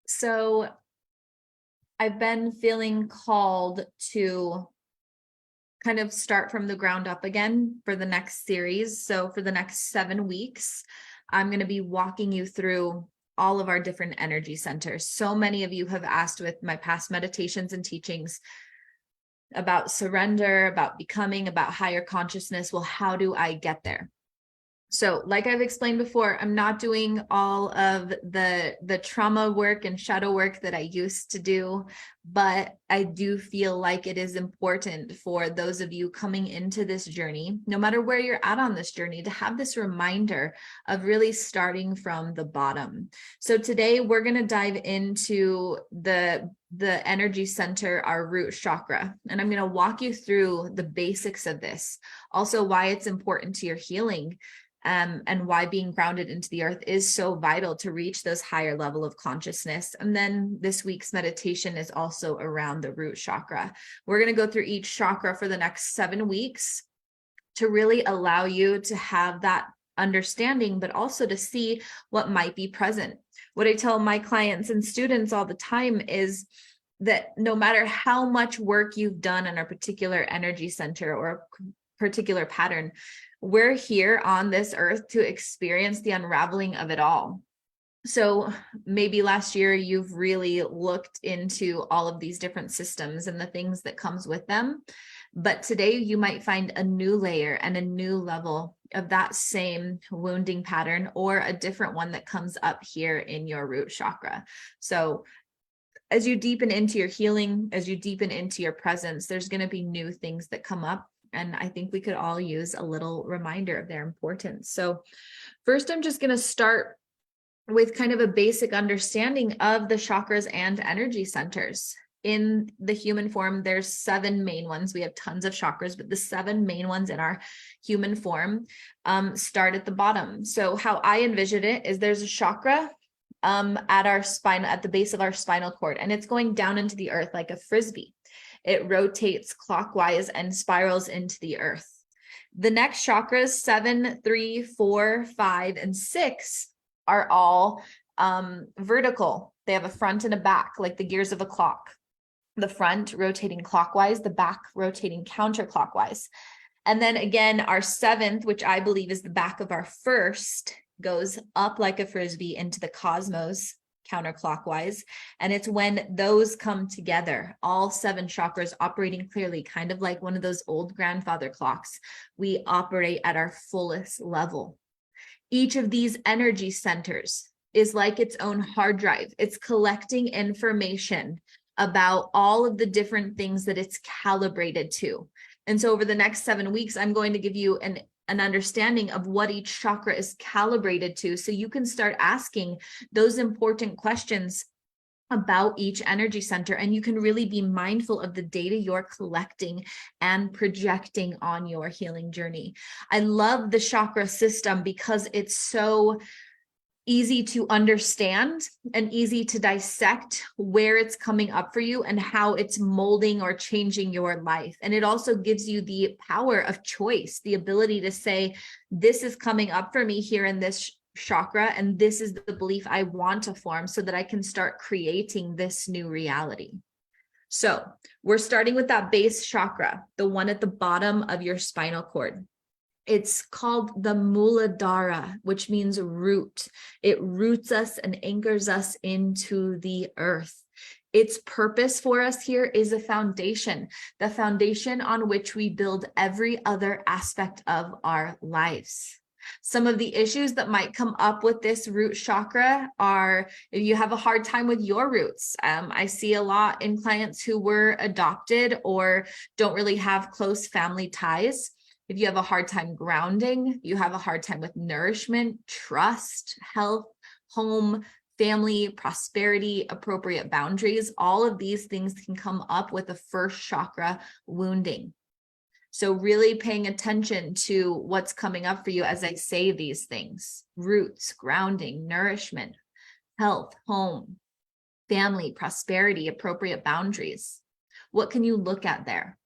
So I've been feeling called to kind of start from the ground up again for the next series. So for the next 7 weeks, I'm going to be walking you through all of our different energy centers. So many of you have asked with my past meditations and teachings about surrender, about becoming, about higher consciousness. Well, how do I get there? So like I've explained before, I'm not doing all of the trauma work and shadow work that I used to do, but I do feel like it is important for those of you coming into this journey, no matter where you're at on this journey, to have this reminder of really starting from the bottom. So today we're going to dive into the energy center, our root chakra, and I'm going to walk you through the basics of this, also why it's important to your healing. And why being grounded into the earth is so vital to reach those higher level of consciousness. And then this week's meditation is also around the root chakra. We're going to go through each chakra for the next 7 weeks to really allow you to have that understanding, but also to see what might be present. What I tell my clients and students all the time is that no matter how much work you've done in a particular energy center or a particular pattern, we're here on this earth to experience the unraveling of it all. So maybe last year you've really looked into all of these different systems and the things that comes with them. But today you might find a new layer and a new level of that same wounding pattern, or a different one that comes up here in your root chakra. So as you deepen into your healing, as you deepen into your presence, there's going to be new things that come up. And I think we could all use a little reminder of their importance. So first, I'm just going to start with kind of a basic understanding of the chakras and energy centers. In the human form, there's 7 main ones. We have tons of chakras, but the 7 main ones in our human form start at the bottom. So how I envision it is there's a chakra at our spine, at the base of our spinal cord, and it's going down into the earth like a frisbee. It rotates clockwise and spirals into the earth. The next chakras, 7, 3, 4, 5, and 6 are all vertical. They have a front and a back, like the gears of a clock. The front rotating clockwise, the back rotating counterclockwise. And then again, our 7th, which I believe is the back of our first, goes up like a frisbee into the cosmos, counterclockwise. And it's when those come together, all 7 chakras operating clearly, kind of like one of those old grandfather clocks, we operate at our fullest level. Each of these energy centers is like its own hard drive. It's collecting information about all of the different things that it's calibrated to. And so over the next 7 weeks, I'm going to give you an understanding of what each chakra is calibrated to, so you can start asking those important questions about each energy center, and you can really be mindful of the data you're collecting and projecting on your healing journey. I love the chakra system because it's so easy to understand and easy to dissect where it's coming up for you and how it's molding or changing your life. And it also gives you the power of choice, the ability to say, this is coming up for me here in this chakra, and this is the belief I want to form so that I can start creating this new reality. So we're starting with that base chakra, the one at the bottom of your spinal cord. It's called the Muladhara, which means root. It roots us and anchors us into the earth. Its purpose for us here is a foundation, the foundation on which we build every other aspect of our lives. Some of the issues that might come up with this root chakra are if you have a hard time with your roots. I see a lot in clients who were adopted or don't really have close family ties. If you have a hard time grounding, you have a hard time with nourishment, trust, health, home, family, prosperity, appropriate boundaries, all of these things can come up with the first chakra wounding. So really paying attention to what's coming up for you as I say these things: roots, grounding, nourishment, health, home, family, prosperity, appropriate boundaries. What can you look at there?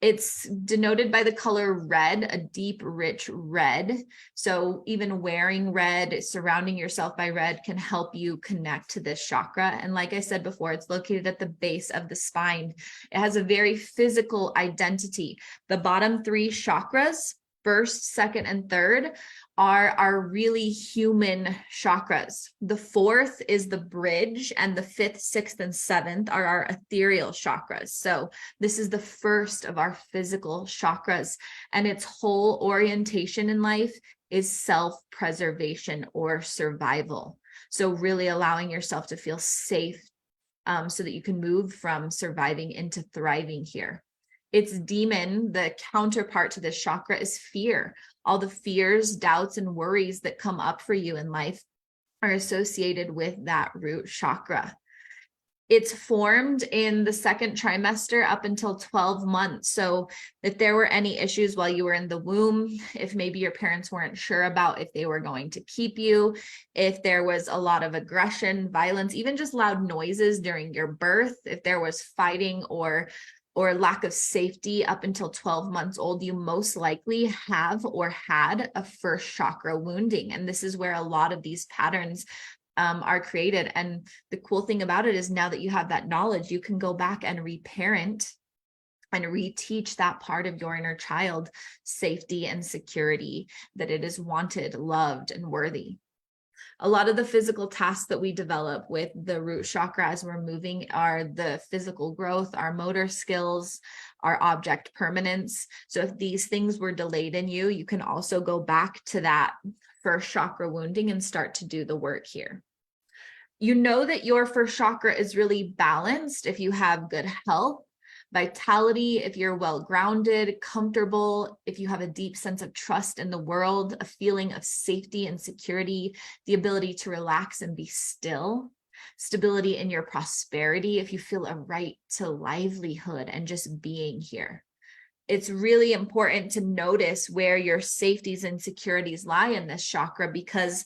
It's denoted by the color red, a deep, rich red. So even wearing red, surrounding yourself by red can help you connect to this chakra. And like I said before, it's located at the base of the spine. It has a very physical identity. The bottom three chakras, first, second, and third, are really human chakras. The fourth is the bridge, and the fifth, sixth, and seventh are our ethereal chakras. So this is the first of our physical chakras, and its whole orientation in life is self-preservation or survival. So really allowing yourself to feel safe, so that you can move from surviving into thriving here. Its demon, the counterpart to this chakra, is fear. All the fears, doubts, and worries that come up for you in life are associated with that root chakra. It's formed in the second trimester up until 12 months. So if there were any issues while you were in the womb, if maybe your parents weren't sure about if they were going to keep you, if there was a lot of aggression, violence, even just loud noises during your birth, if there was fighting or lack of safety up until 12 months old, you most likely have or had a first chakra wounding. And this is where a lot of these patterns are created. And the cool thing about it is now that you have that knowledge, you can go back and reparent and reteach that part of your inner child safety and security, that it is wanted, loved, and worthy. A lot of the physical tasks that we develop with the root chakra as we're moving are the physical growth, our motor skills, our object permanence. So if these things were delayed in you, you can also go back to that first chakra wounding and start to do the work here. You know that your first chakra is really balanced if you have good health, vitality, if you're well grounded, comfortable, if you have a deep sense of trust in the world, a feeling of safety and security, the ability to relax and be still, stability in your prosperity, if you feel a right to livelihood and just being here. It's really important to notice where your safeties and securities lie in this chakra, because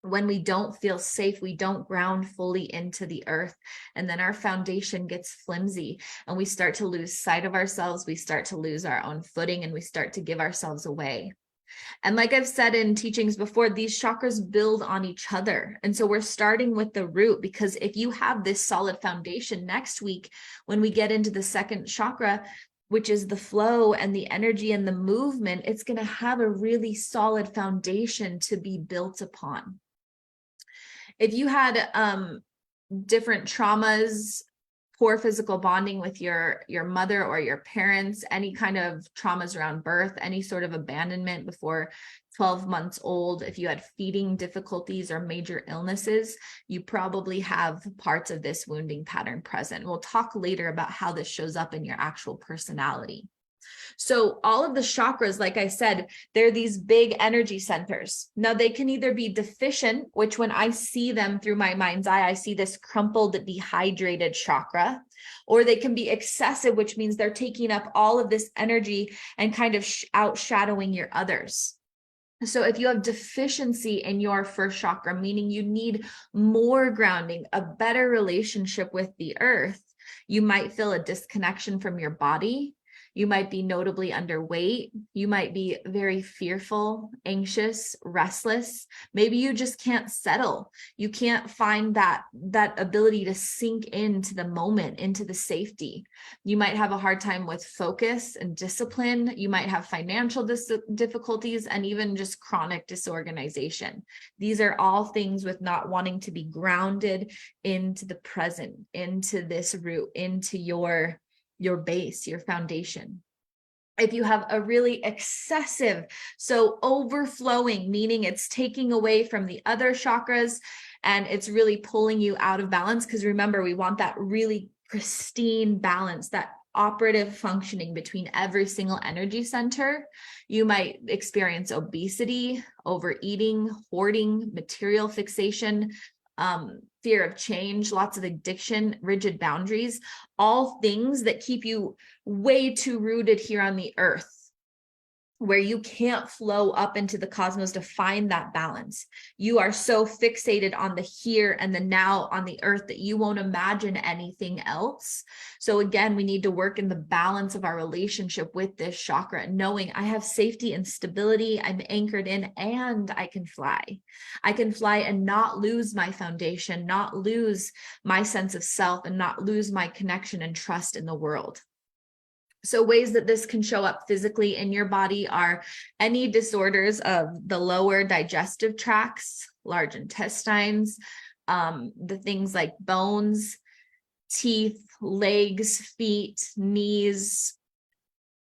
when we don't feel safe, we don't ground fully into the earth. And then our foundation gets flimsy and we start to lose sight of ourselves. We start to lose our own footing and we start to give ourselves away. And like I've said in teachings before, these chakras build on each other. And so we're starting with the root, because if you have this solid foundation, next week, when we get into the second chakra, which is the flow and the energy and the movement, it's going to have a really solid foundation to be built upon. If you had different traumas, poor physical bonding with your mother or your parents, any kind of traumas around birth, any sort of abandonment before 12 months old, if you had feeding difficulties or major illnesses, you probably have parts of this wounding pattern present. We'll talk later about how this shows up in your actual personality. So all of the chakras, like I said, they're these big energy centers. Now they can either be deficient, which when I see them through my mind's eye, I see this crumpled, dehydrated chakra, or they can be excessive, which means they're taking up all of this energy and kind of outshadowing your others. So if you have deficiency in your first chakra, meaning you need more grounding, a better relationship with the earth, you might feel a disconnection from your body. You might be notably underweight. You might be very fearful, anxious, restless. Maybe you just can't settle. You can't find that ability to sink into the moment, into the safety. You might have a hard time with focus and discipline. You might have financial difficulties and even just chronic disorganization. These are all things with not wanting to be grounded into the present, into this root, into your base, your foundation. If you have a really excessive, so overflowing, meaning it's taking away from the other chakras and it's really pulling you out of balance, because remember, we want that really pristine balance, that operative functioning between every single energy center. You might experience obesity, overeating, hoarding, material fixation, fear of change, lots of addiction, rigid boundaries, all things that keep you way too rooted here on the earth. where you can't flow up into the cosmos to find that balance. You are so fixated on the here and the now on the earth that you won't imagine anything else. So again, we need to work in the balance of our relationship with this chakra, knowing I have safety and stability, I'm anchored in, and I can fly. I can fly and not lose my foundation, not lose my sense of self, and not lose my connection and trust in the world. So ways that this can show up physically in your body are any disorders of the lower digestive tracts, large intestines, the things like bones, teeth, legs, feet, knees,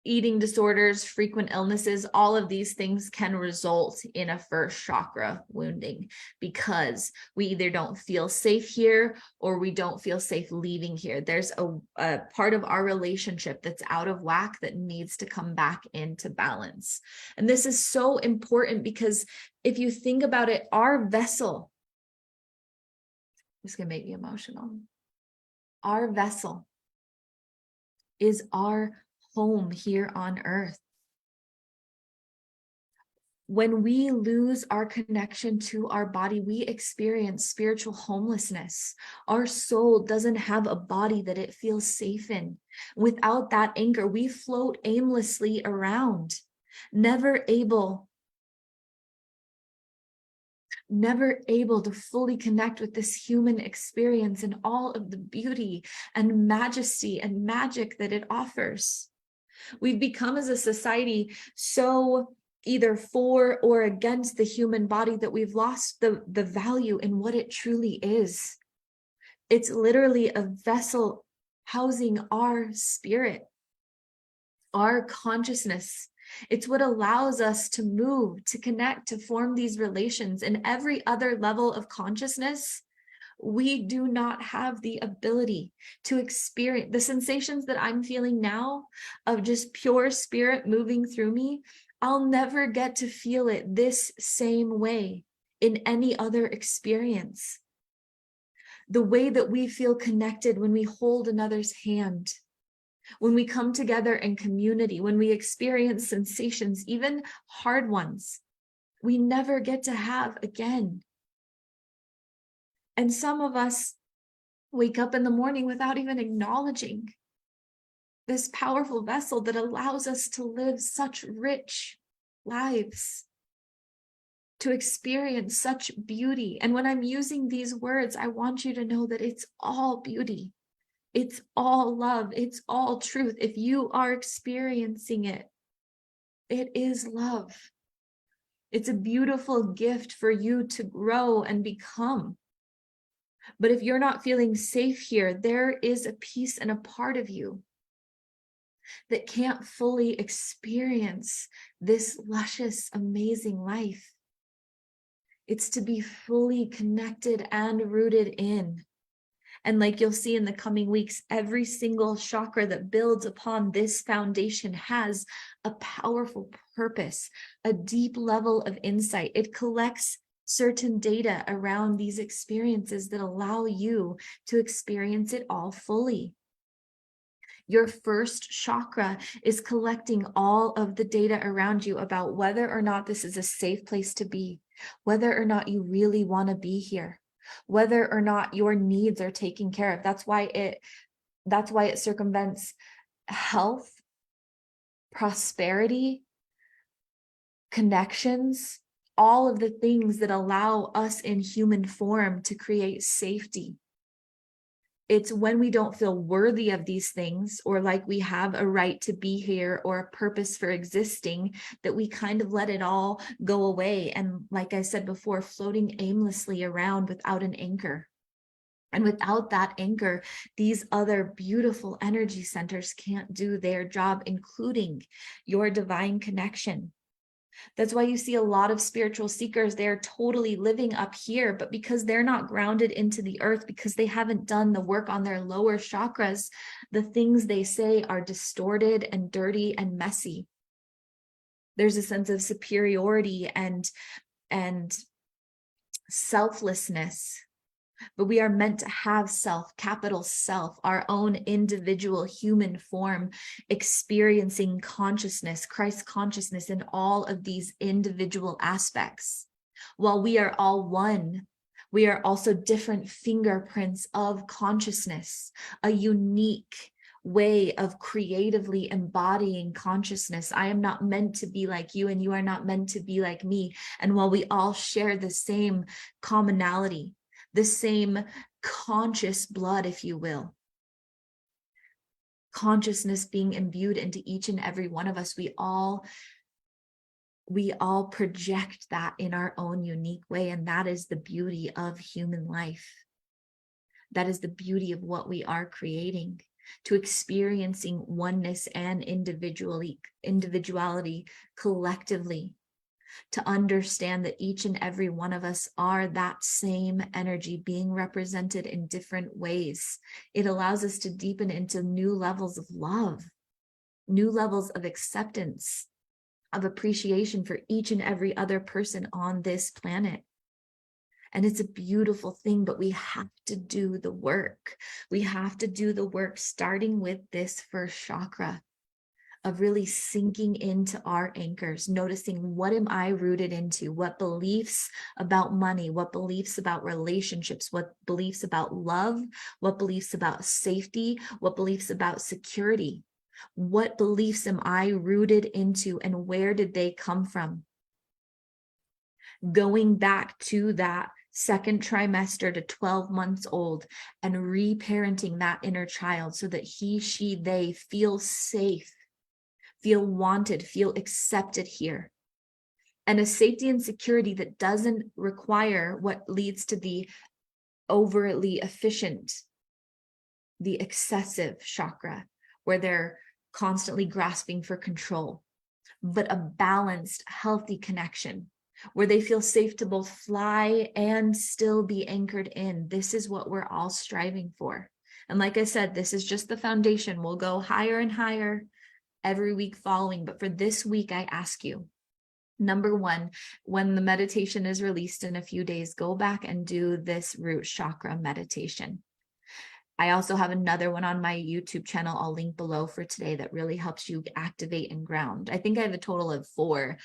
eating disorders, frequent illnesses. All of these things can result in a first chakra wounding because we either don't feel safe here or we don't feel safe leaving here. There's a part of our relationship that's out of whack that needs to come back into balance. And this is so important because if you think about it, our vessel, this is going to make me emotional. Our vessel is our home here on earth. When we lose our connection to our body, we experience spiritual homelessness. Our soul doesn't have a body that it feels safe in. Without that anchor, we float aimlessly around, never able to fully connect with this human experience and all of the beauty and majesty and magic that it offers. We've become as a society so either for or against the human body that we've lost the value in what it truly is. It's literally a vessel housing our spirit, our consciousness. It's what allows us to move, to connect, to form these relations. And every other level of consciousness, we do not have the ability to experience the sensations that I'm feeling now of just pure spirit moving through me. I'll never get to feel it this same way in any other experience. The way that we feel connected when we hold another's hand, when we come together in community, when we experience sensations, even hard ones, we never get to have again. And some of us wake up in the morning without even acknowledging this powerful vessel that allows us to live such rich lives, to experience such beauty. And when I'm using these words, I want you to know that it's all beauty. It's all love. It's all truth. If you are experiencing it, it is love. It's a beautiful gift for you to grow and become. But if you're not feeling safe here, there is a piece and a part of you that can't fully experience this luscious, amazing life. It's to be fully connected and rooted in. And like you'll see in the coming weeks, every single chakra that builds upon this foundation has a powerful purpose, a deep level of insight. It collects certain data around these experiences that allow you to experience it all fully. Your first chakra is collecting all of the data around you about whether or not this is a safe place to be, whether or not you really want to be here, whether or not your needs are taken care of. That's why it circumvents health, prosperity, connections, all of the things that allow us in human form to create safety. It's when we don't feel worthy of these things or like we have a right to be here or a purpose for existing that we kind of let it all go away. And like I said before, floating aimlessly around without an anchor. And without that anchor, these other beautiful energy centers can't do their job, including your divine connection. That's why you see a lot of spiritual seekers, they're totally living up here, but because they're not grounded into the earth, because they haven't done the work on their lower chakras, the things they say are distorted and dirty and messy. There's a sense of superiority and selflessness but we are meant to have self, capital self, our own individual human form, experiencing consciousness, Christ consciousness in all of these individual aspects. While we are all one, we are also different fingerprints of consciousness, a unique way of creatively embodying consciousness. I am not meant to be like you, and you are not meant to be like me. And while we all share the same commonality, the same conscious blood, if you will, consciousness being imbued into each and every one of us, we all project that in our own unique way. And that is the beauty of human life. That is the beauty of what we are creating, to experiencing oneness and individuality collectively, to understand that each and every one of us are that same energy being represented in different ways. It allows us to deepen into new levels of love, new levels of acceptance, of appreciation for each and every other person on this planet. And it's a beautiful thing, but we have to do the work. We have to do the work, starting with this first chakra, of really sinking into our anchors, noticing, what am I rooted into? What beliefs about money? What beliefs about relationships? What beliefs about love? What beliefs about safety? What beliefs about security? What beliefs am I rooted into, and where did they come from? Going back to that second trimester to 12 months old and reparenting that inner child so that he, she, they feel safe, feel wanted, feel accepted here. And a safety and security that doesn't require what leads to the overly efficient, the excessive chakra, where they're constantly grasping for control, but a balanced, healthy connection where they feel safe to both fly and still be anchored in. This is what we're all striving for. And like I said, this is just the foundation. We'll go higher and higher every week following. But for this week, I ask you, number one, when the meditation is released in a few days, go back and do this root chakra meditation. I also have another one on my YouTube channel I'll link below for today that really helps you activate and ground. I think I have a total of 4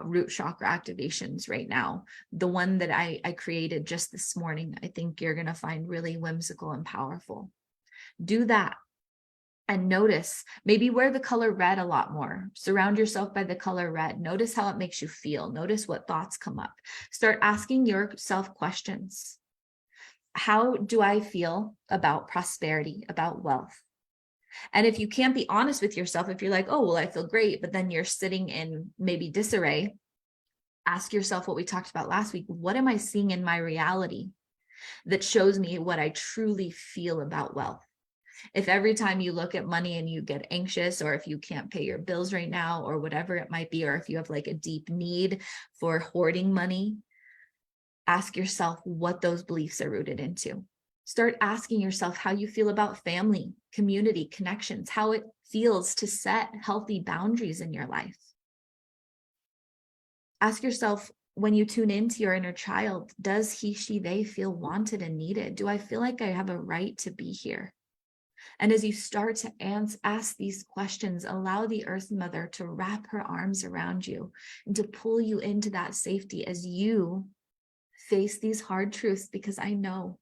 root chakra activations right now. The one that I created just this morning, I think you're going to find really whimsical and powerful. Do that. And notice, maybe wear the color red a lot more. Surround yourself by the color red. Notice how it makes you feel. Notice what thoughts come up. Start asking yourself questions. How do I feel about prosperity, about wealth? And if you can't be honest with yourself, if you're like, oh, well, I feel great, but then you're sitting in maybe disarray, ask yourself what we talked about last week. What am I seeing in my reality that shows me what I truly feel about wealth? If every time you look at money and you get anxious, or if you can't pay your bills right now, or whatever it might be, or if you have like a deep need for hoarding money, ask yourself what those beliefs are rooted into. Start asking yourself how you feel about family, community, connections, how it feels to set healthy boundaries in your life. Ask yourself, when you tune into your inner child, does he, she, they feel wanted and needed? Do I feel like I have a right to be here? And as you start to ask these questions, allow the Earth Mother to wrap her arms around you and to pull you into that safety as you face these hard truths, because I know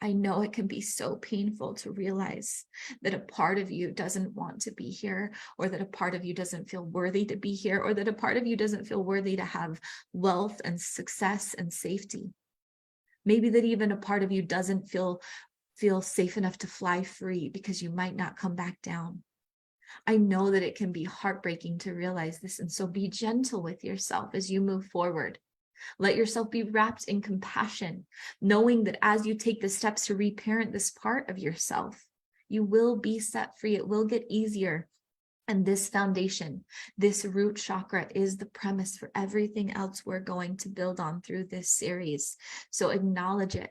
it can be so painful to realize that a part of you doesn't want to be here, or that a part of you doesn't feel worthy to be here, or that a part of you doesn't feel worthy to have wealth and success and safety. Maybe that even a part of you doesn't feel safe enough to fly free because you might not come back down. I know that it can be heartbreaking to realize this, and so be gentle with yourself as you move forward. Let yourself be wrapped in compassion, knowing that as you take the steps to reparent this part of yourself, you will be set free. It will get easier. And this foundation, this root chakra, is the premise for everything else we're going to build on through this series. So acknowledge it.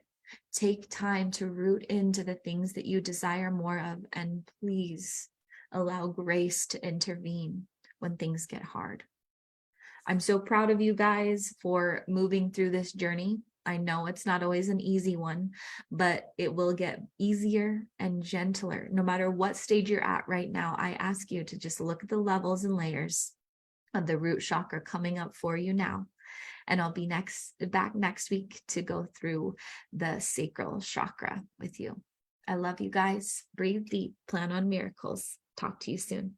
Take time to root into the things that you desire more of, and please allow grace to intervene when things get hard. I'm so proud of you guys for moving through this journey. I know it's not always an easy one, but it will get easier and gentler. No matter what stage you're at right now, I ask you to just look at the levels and layers of the root chakra coming up for you now. And I'll be back next week to go through the sacral chakra with you. I love you guys. Breathe deep, plan on miracles. Talk to you soon.